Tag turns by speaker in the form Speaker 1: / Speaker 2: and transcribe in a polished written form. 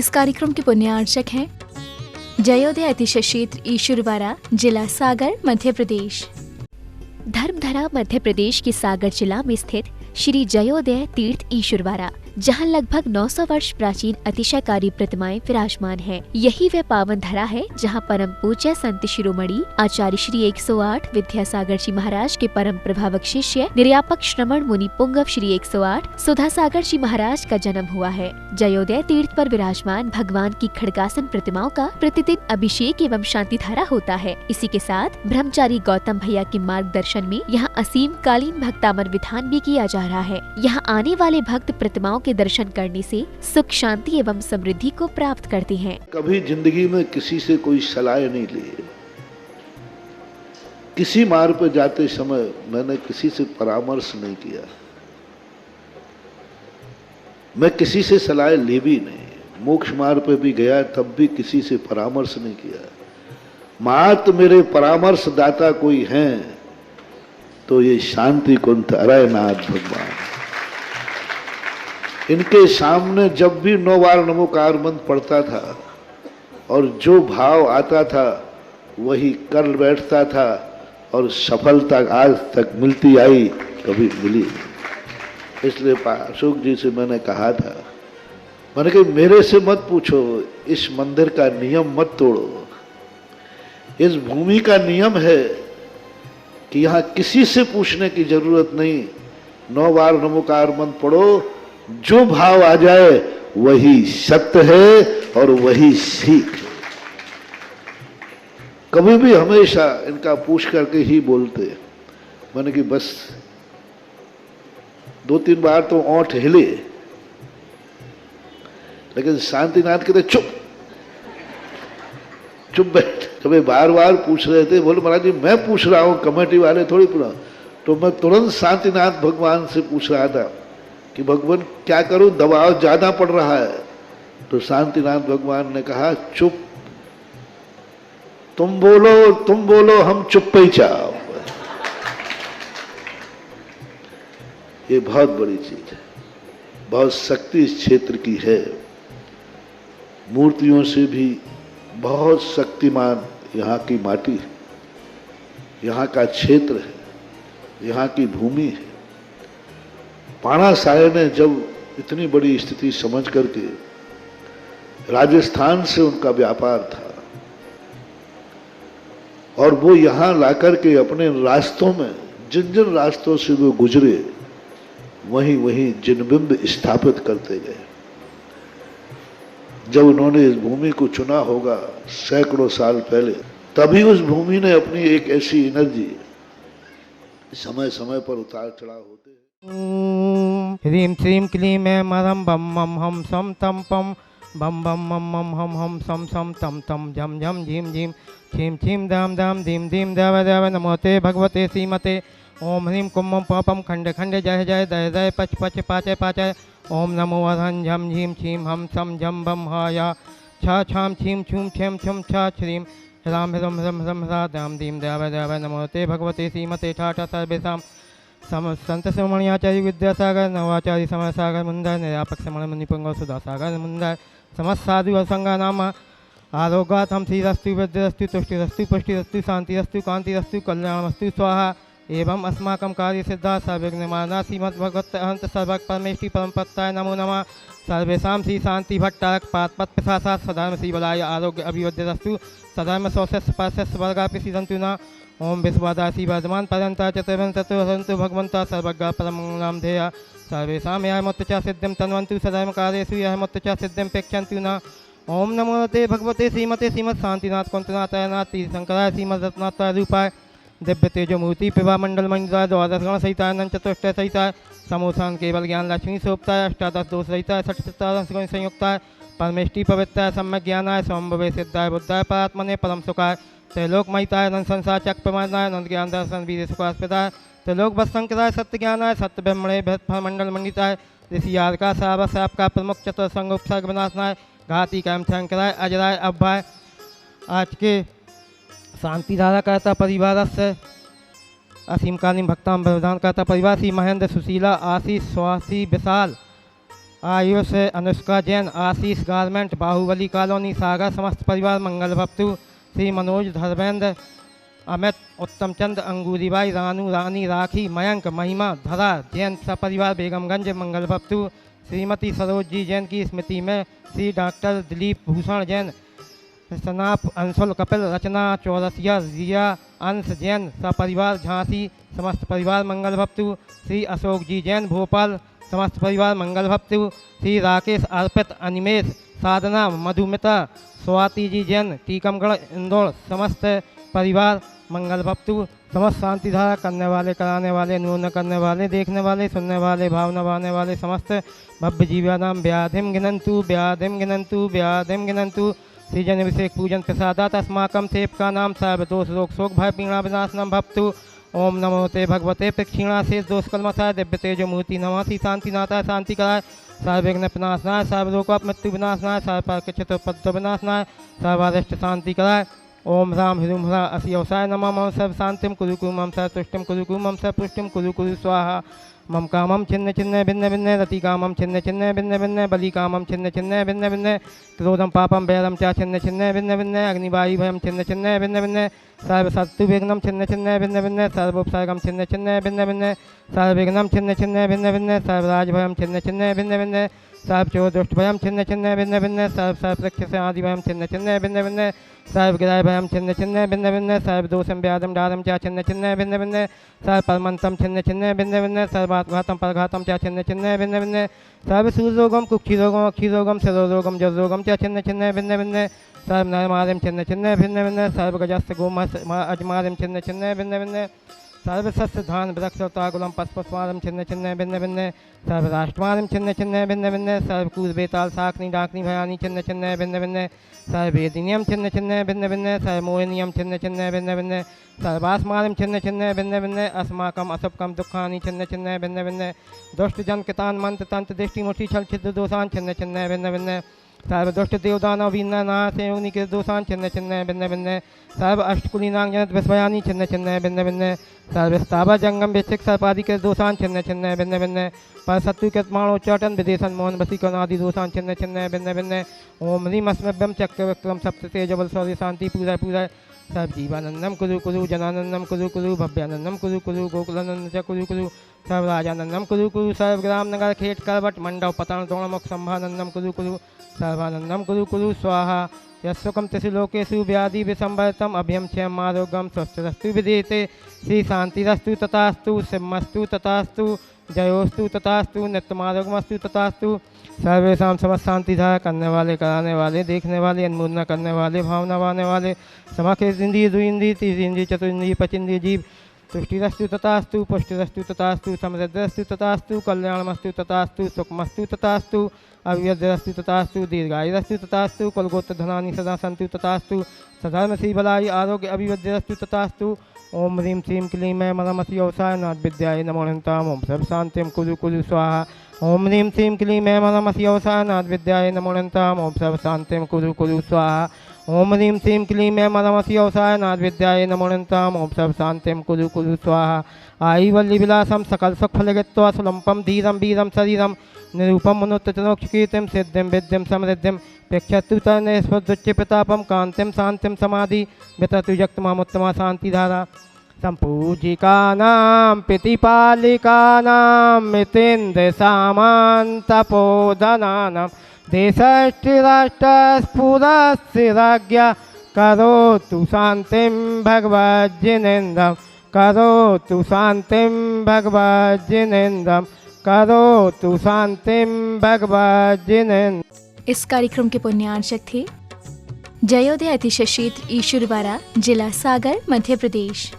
Speaker 1: इस कार्यक्रम के पुण्यार्चक हैं जयोदय अतिशय क्षेत्र ईश्वरवाड़ा, जिला सागर, मध्य प्रदेश। धर्मधरा मध्य प्रदेश के सागर जिला में स्थित श्री जयोदय तीर्थ ईश्वरवाड़ा, जहां लगभग 900 वर्ष प्राचीन अतिशयकारी प्रतिमाएं विराजमान हैं। यही वह पावन धरा है जहां परम पूज्य संत शिरोमणि आचार्य श्री 108 विद्यासागर जी महाराज के परम प्रभावक शिष्य निर्यापक श्रमण मुनि पुंगव श्री 108 सुधासागर जी महाराज का जन्म हुआ है। जयोदय तीर्थ पर विराजमान भगवान की खड़गासन प्रतिमाओं का प्रतिदिन अभिषेक एवं शांति धारा होता है। इसी के साथ ब्रह्मचारी गौतम भैया के मार्गदर्शन में यहाँ असीम कालीन भक्तामर विधान भी किया जा रहा है। यहाँ आने वाले भक्त प्रतिमाओं के दर्शन करने से सुख, शांति एवं समृद्धि को प्राप्त करते हैं।
Speaker 2: कभी जिंदगी में किसी से कोई सलाह नहीं ली। किसी मार्ग पर जाते समय मैंने किसी से परामर्श नहीं किया। मैं किसी से सलाह ली भी नहीं। मोक्ष मार्ग पर भी गया तब भी किसी से परामर्श नहीं किया। मात्र मेरे परामर्श दाता कोई हैं तो ये शांति कुंठ अरयनाथ भगवान। इनके सामने जब भी 9 बार नमोकार मंत्र पढ़ता था और जो भाव आता था वही कर बैठता था और सफलता आज तक मिलती आई, कभी मिली नहीं। इसलिए अशोक जी से मैंने कहा था, मैंने कहा मेरे से मत पूछो, इस मंदिर का नियम मत तोड़ो। इस भूमि का नियम है कि यहाँ किसी से पूछने की जरूरत नहीं। 9 बार नमोकार मंत्र पढ़ो, जो भाव आ जाए वही सत्य है और वही सीख है। कभी भी हमेशा इनका पूछ करके ही बोलते। मैंने कि बस 2-3 बार तो ओंठ हिले, लेकिन शांतिनाथ कहते चुप चुप बैठ। कभी बार बार पूछ रहे थे, बोले महाराज जी मैं पूछ रहा हूं, कमेटी वाले थोड़ी पूछा। तो मैं तुरंत शांतिनाथ भगवान से पूछ रहा था कि भगवान क्या करूं, दबाव ज्यादा पड़ रहा है। तो शांतिनाथ भगवान ने कहा चुप, तुम बोलो हम चुप ही चाहो। ये बहुत बड़ी चीज है, बहुत शक्ति इस क्षेत्र की है। मूर्तियों से भी बहुत शक्तिमान यहाँ की माटी है, यहाँ का क्षेत्र है, यहाँ की भूमि है। पाणा साहे ने जब इतनी बड़ी स्थिति समझ करके, राजस्थान से उनका व्यापार था और वो यहाँ लाकर के अपने रास्तों में जिन जिन रास्तों से वो गुजरे वहीं वहीं जिनबिंब स्थापित करते गए। जब उन्होंने इस भूमि को चुना होगा सैकड़ों साल पहले, तभी उस भूमि ने अपनी एक ऐसी एनर्जी, समय समय पर उतार चढ़ाव होते हैं।
Speaker 3: ह्रीं श्रीं क्लीं ऐं मरं बम मम हम सम तम पम बम बम मम मम हम सम सम तम तम झम झम झीम झीम छीम छीम दाम दाम धीम धीम देव देव नमोते भगवते श्रीमते। ओम ह्रीं कुम्भम पापम खंड खंड जय जय दय दय पच पच पाचय पाचय। ओम नमो अधन झम झीम छीम हम सम झम बम हाया छा छाम छीम छूम छेम छुम छा श्रीं राम ह्रम ह्रम ह्रम ह्रा दाम धीम देव देव नमोते भगवते श्रीमते ठाठा सर्वेषां संत श्रमण आचार्य विद्यासागर नवाचार्य समय सागर मुंदर निर्यापक श्रमण मुनिपुंग सुधासागर मुंदर समस्त साधु असंगा नाम आरोग्यात हम श्रीरस्तु वृद्धिरस्तु तुष्टिरस्तु पुष्टिरस्तु शांतिरस्तु कांतिरस्तु कल्याणमस्तु स्वाहा। एवं अस्माकं कार्य सिद्धा सर्वज्ञमाना श्रीमद्भगवत अहंत सर्वक परमेष्टि परमपत्ताय नमो नमः। सर्वेषां श्री शांति भट्टारक पात्पत प्रसाद सधर्म श्री बलाय आरोग्य अभिवृद्धिरस्तु सधर्म सौस्य स्पर्शस्य वर्गापि सिद्धन्तु न। ओम विश्वादासी वर्धमान पर्यंता चतुर्वंतु भगवंता सर्वज्ञ परम नाम ध्येय सर्वेषां यः मोत्तचा सिद्धिं तन्वन्तु सधर्म कार्येषु यः मोत्तचा सिद्धिं पेक्षन्तु न। ओम नमो ते भगवते श्रीमते श्रीमद शांतिनाथ कुंतनाथनाथ तीर्थंकराय श्रीमद रत्नात्राय रूपाय दिव्य तेजो मूर्ति प्रभा मंडल मंडिताय द्वादश गण सहिताय अनंत चतुष्टय सहिताय समोसान केवल ज्ञान लक्ष्मी सोपताय अष्टादश दोष सहिताय षट सत्तादश गुण संयुक्ताय परमेष्टि पवित्राय सम्यक ज्ञानाय संभवे सिद्धाय बुद्धाय परात्मने परम सुखाय त्रैलोक महिताय अनंत संसार चक्र प्रमाणाय अनंत ज्ञान दर्शन वीर सुखास्पदाय त्रैलोक वस्तंकराय सत्य ज्ञानाय सत्य ब्रह्मणे भृत मंडल मंडिताय ऋषि याद का सावस आपका प्रमुख चतुर संग उपसर्ग विनाशनाय घाती कैम शंकराय अजराय अभ्याय। आज के शांति धारा कहता परिवार से असीमकालीन भक्तां प्रदान करता परिवार श्री महेंद्र सुशीला आशीष स्वासी विशाल आयुष अनुष्का जैन, आशीष गारमेंट, बाहुबली कॉलोनी सागर, समस्त परिवार मंगल भवतु। श्री मनोज धर्मेंद्र, अमित, उत्तम चंद, अंगूरीबाई, रानू, रानी, राखी, मयंक, महिमा, धरा जैन सपरिवार बेगमगंज मंगल भवतु। श्रीमती सरोज जी जैन की स्मृति में श्री डॉक्टर दिलीप भूषण जैन, सनाप, अंशुल, कपिल, रचना चौरसिया, रिया, अंश जैन सपरिवार झांसी, समस्त परिवार मंगल भवतु। श्री अशोक जी जैन भोपाल, समस्त परिवार मंगल भवतु। श्री राकेश, अर्पित, अनिमेश, साधना, मधुमिता, स्वाति जी जैन टीकमगढ़ इंदौर, समस्त परिवार मंगल भवतु। समस्त शांति धारा करने वाले, कराने वाले, नून करने वाले, देखने वाले, सुनने वाले, भावना बहाने वाले समस्त भव्य जीवानाम व्याधिम गिनंतु, व्याधिम गिनंतु, व्याधिम गिनंतु। श्रीजन अभिषेक पूजन प्रसादात अस्माकं सेवका नाम सर्व दोष रोग शोक भय पीड़ा विनाशनम भवतु। ओम नमो ते भगवते प्रक्षिणा शेष दोष कलमसाय दिव्य तेजो मूर्ति नमासि शांतिनाथाय शांति कराय, सर्वविघ्न विनाशनाय, सर्वलोक मृत्यु विनाशनाय, सर्वपाप विनाशनाय, सर्वारिष्ट शांति कराय। ओम राम ह्रीं ह्रा असियवसाय नमः। मम सर्व शांतिम कुरु कुरु, मम सर्व तुष्टिम कुरु कुरु, मम सर्व पुष्टिम कुरु कुरु स्वाहा। मम कामम छिन्न छिन्न भिन्न भिन्न, रति कामम छिन्न छिन्न भिन्न भिन्न, बलि कामम छिन्न छिन्न भिन्न भिन्न, क्रोधम पापम वैरम च छिन्न छिन्न भिन्न भिन्न, अग्निवायु भयम छिन्न छिन्न भिन्न भिन्न, सर्व शत्रु विघ्नम छिन्न छिन्न भिन्न भिन्न, सर्वोपसर्गम छिन्न छिन्न भिन्न भिन्न, सर्वविघ्नम छिन्न छिन्न भिन्न भिन्न, सर्वराज भयम छिन्न छिन्न भिन्न भिन्न, सर्व चोर दुष्ट भयम छिन्न छिन्न भिन्न भिन्न, सर्व सर्वरक्ष से आदि भयम छिन्न छिन्न भिन्न भिन्न, सर्व गिराय भयम छिन्न छिन्न भिन्न भिन्न, सर्व दोषम व्याधम डारम च छिन्न छिन्न भिन्न भिन्न, सर्व परमंतम छिन्न छिन्न भिन्न भिन्न, सर्वात्घातम परघातम च छिन्न छिन्न भिन्न भिन्न, सर्व सूर्यरोगम कुक्षि रोगम अक्षि रोगम शिरोरोगम जल रोगम च छिन्न छिन्न भिन्न भिन्न, सर्व नरमारिम छिन्न छिन्न भिन्न भिन्न, सर्व गजस्थ गोमस अजमारिम छिन्न छिन्न भिन्न भिन्न, सर्व सस्य धान वृक्षताकुलम पशुपस्मारम छिन्न छिन्न भिन्न भिन्न, सर्व राष्ट्रमारम छिन्न छिन्न भिन्न भिन्न, सर्व कूद बेताल साकनी डाकनी भयानी छिन्न छिन्न भिन्न भिन्न, सर्व वेदिनियम छिन्न छिन्न भिन्न भिन्न, सर्व मोहिनियम छिन्न छिन्न भिन्न भिन्न, सर्वास्मारम छिन्न छिन्न भिन्न भिन्न, अस्माकम असुभकम दुखानि छिन्न छिन्न भिन्न भिन्न, दुष्ट जन कितान मंत्र तंत्र दृष्टि मुठी छल छिद्र दोषान छिन्न छिन्न भिन्न भिन्न, सर्व दुष्ट देवदानव वीना नाश योनि के दोषान छिन्न छिन्न भिन्न भिन्न, सर्व अष्टकुली नाग जनत विस्मयानी छिन्न छिन्न भिन्न भिन्न, सर्व स्थावर जंगम विक्षिक सर्पादि के दोषान छिन्न छिन्न भिन्न भिन्न, पर शत्रु के माणो चटन विदेशन मोहन वसीकरण आदि दोषान छिन्न छिन्न भिन्न भिन्न। ओम ह्रीं अस्मभ्यम चक्र विक्रम सप्त तेज बल शौर्य शांति पूजा पूजा, सब जीवानंदम कुरु कुरु, जनानंदम कुरु कुरु, भव्यानंदम कुरु कुरु, गोकुलानंद च कुरु कुरु, सर्व राजानंदम कुरु कुरु, सर्व ग्राम नगर खेत करवट मंडप पतन द्रोणमुख संभानंदम कुरु कुरु, सर्वानंदम कुरु कुरु स्वाहा। यस्सुकम त्रिलोकेषु व्याधि विसंवर्तम अभयम क्षयम आरोग्यम स्वस्थरस्तु विदेते, श्री शांतिरस्तु तथास्तु, शिवमस्तु तथास्तु, जयोस्तु तथास्तु, नित्यमारोग्यमस्तु तथास्तु। सर्वेषां समस्त शांति धारा करने वाले, कराने वाले, देखने वाले, अनुमोदना करने वाले, भावना बहाने वाले, समखेत इंद्रिय दुई इंद्रिय तीसरी इंद्रिय चतुर्ंद्रिय पचिंद्रिय जीव, तुष्टिरस्तु तथास्तु, पुष्टिरस्तु तथास्तु, समृद्धिरस्तु तथास्तु, कल्याणमस्तु तथास्तु, सुखमस्तु तथास्तु, अव्यद्रस्तु तथास्तु, दीर्घायुरस्तु तथास्तु, कुलगोत्र धनानि सदा सन्तु तथास्तु, सधर्म श्री बलाई आरोग्य अभिवृद्धिरस्तु तथास्तु। ओम ह्रीं श्रीं क्लीं मैं मरमसि व्यवसाय नाथ विद्याय नमो नमः। ओम सर्व शांतिम कुरु कुरु स्वाहा। ओम ह्रीं श्रीं क्लीं मैं मरमसि व्यवसाय नाथ विद्याय नमो नमः। ओम सर्व शांतिम कुरु कुरु स्वाहा। ओम ह्रीं श्रीं क्लीं मैं मरमसि व्यवसाय नाथ विद्याय नमो नमः। ओम सर्व शांतिम कुरु कुरु स्वाहा। आई वल्ली विलासम सकल सुख फलगित्वा सुलंपम धीरम वीरम शरीरम निरूपम मनुत्तनोक्षकीर्तिम सिद्धिम विद्यम समृद्धिम प्रेक्षतु तने स्वदुच्च प्रतापम कांतिम शांतिम समाधि विततु यक्तमामुत्तमा शांति धारा। संपूजिकानां प्रतिपालिकानां मितेन्द्र सामन्तपोधनानां देशष्टिराष्ट्रस्फुरस्य राज्ञा करोतु शान्तिं भगवज्जिनेन्द्रं, करोतु शान्तिं भगवज्जिनेन्द्रं, करोतु शान्तिं भगवज्जिनेन्द्रं।
Speaker 1: इस कार्यक्रम के पुण्यार्चक थे जयोदय अतिशय क्षेत्र ईश्वरवाड़ा, जिला सागर, मध्य प्रदेश।